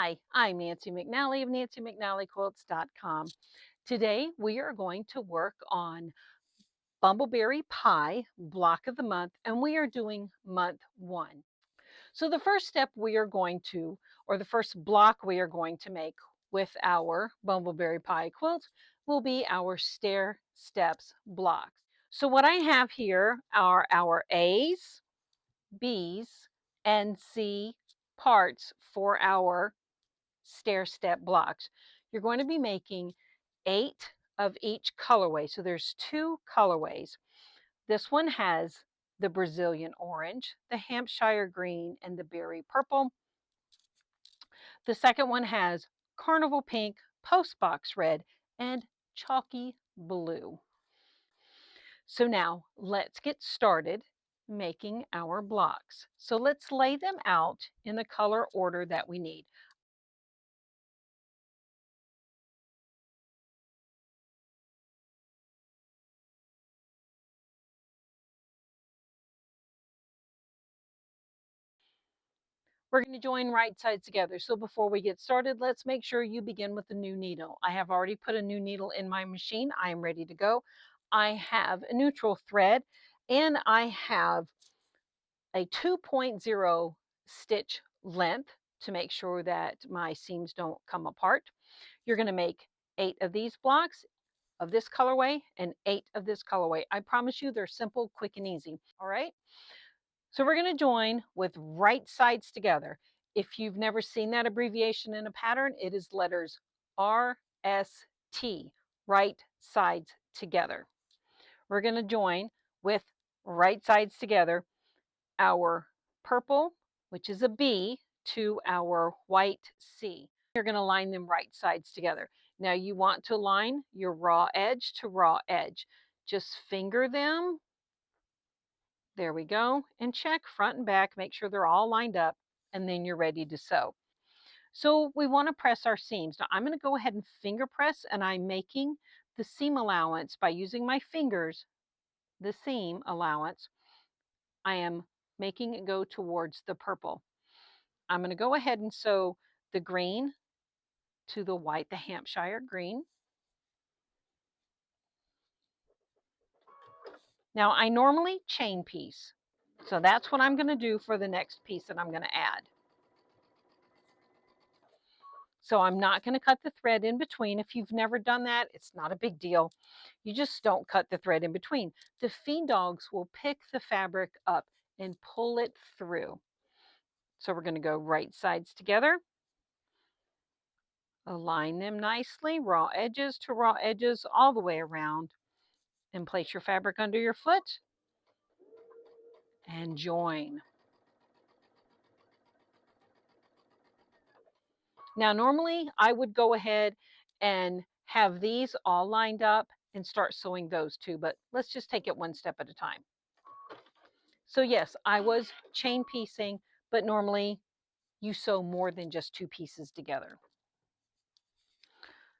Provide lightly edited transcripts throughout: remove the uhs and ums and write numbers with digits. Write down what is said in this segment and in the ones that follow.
Hi, I'm Nancy McNally of NancyMcNallyQuilts.com. Today we are going to work on Bumbleberry Pie block of the month, and we are doing month 1. So the first step we are going to, or the first block we are going to make with our Bumbleberry Pie quilt will be our stair steps blocks. So what I have here are our A's, B's, and C parts for our stair step blocks. You're going to be making 8 of each colorway. So there's 2 colorways. This one has the Brazilian orange, the Hampshire green, and the berry purple. The second one has carnival pink, postbox red, and chalky blue. So now let's get started making our blocks. So let's lay them out in the color order that we need. We're going to join right sides together. So before we get started, let's make sure you begin with a new needle. I have already put a new needle in my machine. I am ready to go. I have a neutral thread and I have a 2.0 stitch length to make sure that my seams don't come apart. You're going to make 8 of these blocks of this colorway and 8 of this colorway. I promise you they're simple, quick, and easy. All right. So we're going to join with right sides together. If you've never seen that abbreviation in a pattern, it is letters RST, right sides together. We're going to join with right sides together our purple, which is a B, to our white C. You're going to line them right sides together. Now you want to line your raw edge to raw edge. Just finger them. There we go. And check front and back, make sure they're all lined up, and then you're ready to sew. So we want to press our seams. Now I'm going to go ahead and finger press, and I'm making the seam allowance by using my fingers, the seam allowance. I am making it go towards the purple. I'm going to go ahead and sew the green to the white, the Hampshire green. Now I normally chain piece. So that's what I'm going to do for the next piece that I'm going to add. So I'm not going to cut the thread in between. If you've never done that, it's not a big deal. You just don't cut the thread in between. The feed dogs will pick the fabric up and pull it through. So we're going to go right sides together. Align them nicely, raw edges to raw edges all the way around. And place your fabric under your foot and join. Now, normally I would go ahead and have these all lined up and start sewing those too, but let's just take it one step at a time. So yes, I was chain piecing, but normally you sew more than just 2 pieces together.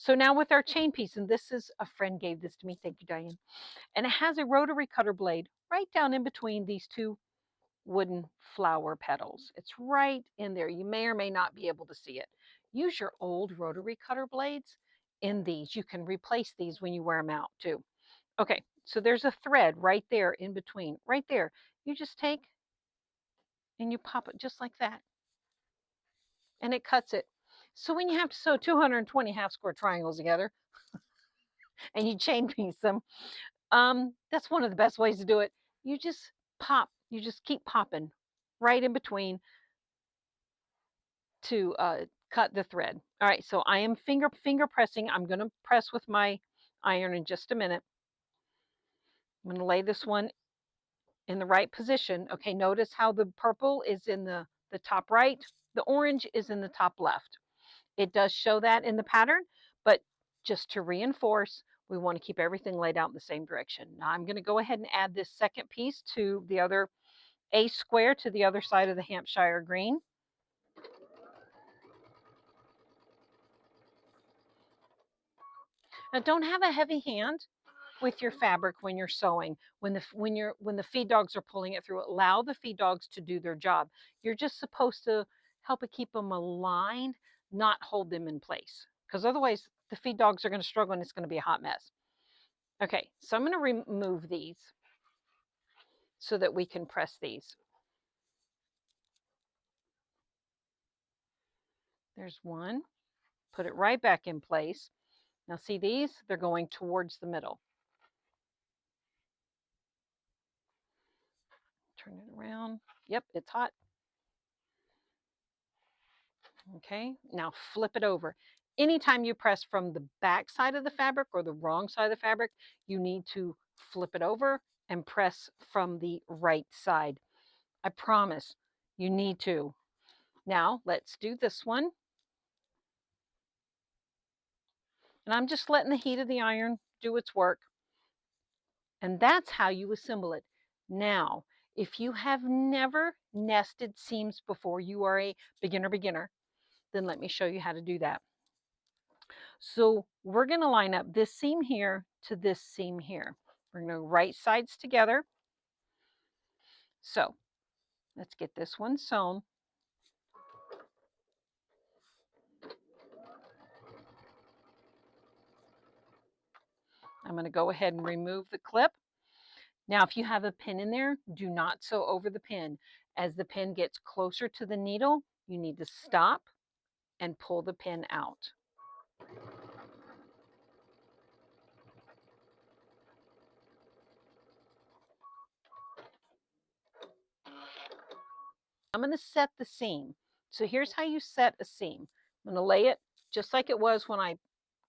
So now with our chain piece, and this is a friend gave this to me, thank you, Diane, and it has a rotary cutter blade right down in between these 2 wooden flower petals. It's right in there. You may or may not be able to see it. Use your old rotary cutter blades in these. You can replace these when you wear them out too. Okay, so there's a thread right there in between, right there. You just take and you pop it just like that, and it cuts it. So when you have to sew 220 half square triangles together and you chain piece them, that's one of the best ways to do it. You just pop, you just keep popping right in between to cut the thread. All right, so I am finger pressing. I'm going to press with my iron in just a minute. I'm going to lay this one in the right position. Okay, notice how the purple is in the top right. The orange is in the top left. It does show that in the pattern, but just to reinforce, we want to keep everything laid out in the same direction. Now I'm going to go ahead and add this second piece to the other A square to the other side of the Hampshire green. Now don't have a heavy hand with your fabric when you're sewing. When the feed dogs are pulling it through, allow the feed dogs to do their job. You're just supposed to help it keep them aligned not hold them in place, because otherwise the feed dogs are going to struggle and it's going to be a hot mess. Okay, so I'm going to remove these so that we can press these. There's one. Put it right back in place. Now see these? They're going towards the middle. Turn it around. Yep, it's hot. Okay, now flip it over. Anytime you press from the back side of the fabric or the wrong side of the fabric, you need to flip it over and press from the right side. I promise you need to. Now let's do this one. And I'm just letting the heat of the iron do its work. And that's how you assemble it. Now, if you have never nested seams before, you are a beginner, then let me show you how to do that. So we're going to line up this seam here to this seam here. We're going to right sides together. So let's get this one sewn. I'm going to go ahead and remove the clip. Now, if you have a pin in there, do not sew over the pin. As the pin gets closer to the needle, you need to stop and pull the pin out. I'm going to set the seam. So here's how you set a seam. I'm going to lay it just like it was when I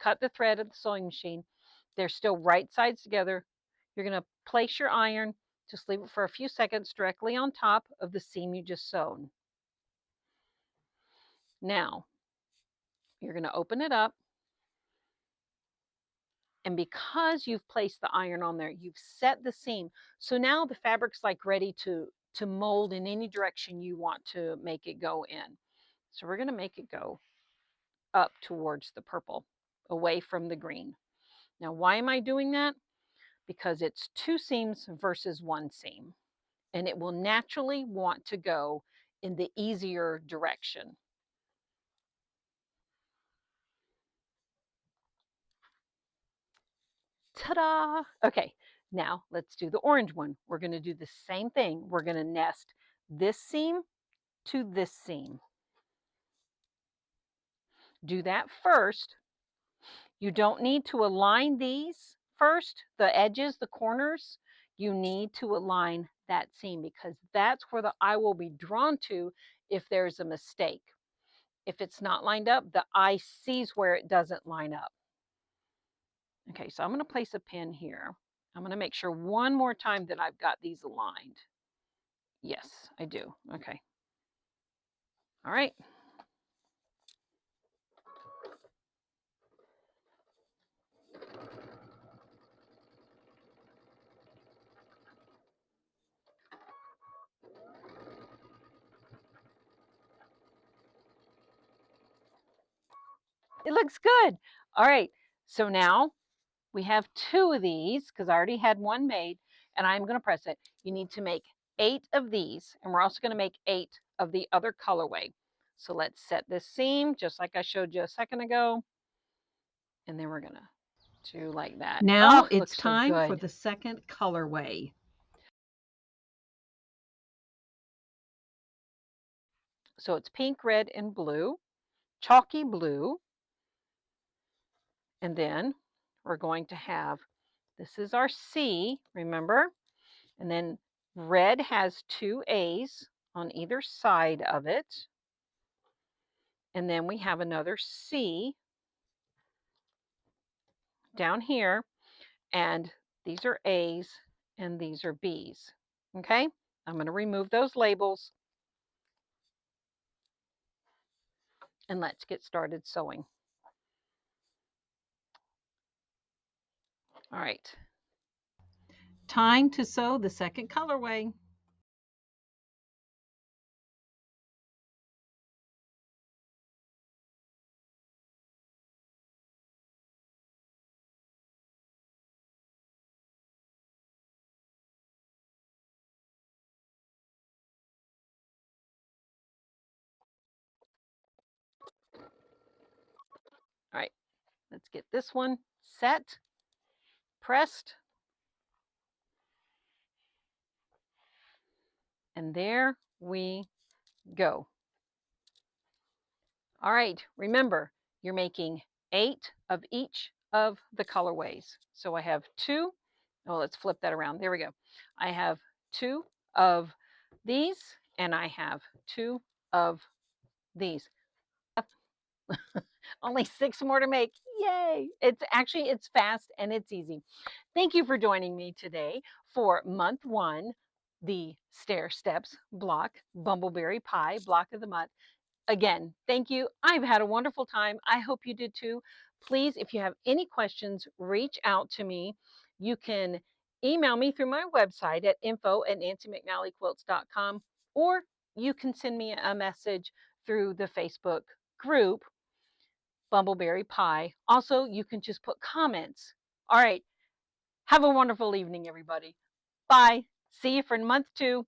cut the thread of the sewing machine. They're still right sides together. You're going to place your iron, just leave it for a few seconds directly on top of the seam you just sewn. Now, you're going to open it up. And because you've placed the iron on there, you've set the seam. So now the fabric's like ready to mold in any direction you want to make it go in. So we're going to make it go up towards the purple, away from the green. Now, why am I doing that? Because it's two seams versus one seam, and it will naturally want to go in the easier direction. Ta-da! Okay, now let's do the orange one. We're going to do the same thing. We're going to nest this seam to this seam. Do that first. You don't need to align these first, the edges, the corners. You need to align that seam because that's where the eye will be drawn to if there's a mistake. If it's not lined up, the eye sees where it doesn't line up. Okay, so I'm going to place a pin here. I'm going to make sure one more time that I've got these aligned. Yes, I do. Okay. All right. It looks good. All right. So now we have two of these because I already had one made and I'm going to press it. You need to make 8 of these and we're also going to make 8 of the other colorway. So let's set this seam just like I showed you a second ago. And then we're going to do like that. Now oh, it's looks so time good. for the second colorway. So it's pink, red, and blue, chalky blue. And then we're going to have, this is our C, remember? And then red has 2 A's on either side of it. And then we have another C down here. And these are A's and these are B's. Okay, I'm going to remove those labels. And let's get started sewing. All right. Time to sew the second colorway. All right, let's get this one set, pressed, and there we go. All right, remember, you're making 8 of each of the colorways. So I have 2. Oh, let's flip that around. There we go. I have 2 of these, and I have 2 of these. Only 6 more to make. Yay! It's fast and it's easy. Thank you for joining me today for month 1, the Stair Steps block, Bumbleberry Pie block of the month. Again, thank you. I've had a wonderful time. I hope you did too. Please, if you have any questions, reach out to me. You can email me through my website at info@nancymcnallyquilts.com, or you can send me a message through the Facebook group, Bumbleberry Pie. Also, you can just put comments. All right. Have a wonderful evening, everybody. Bye. See you for month 2.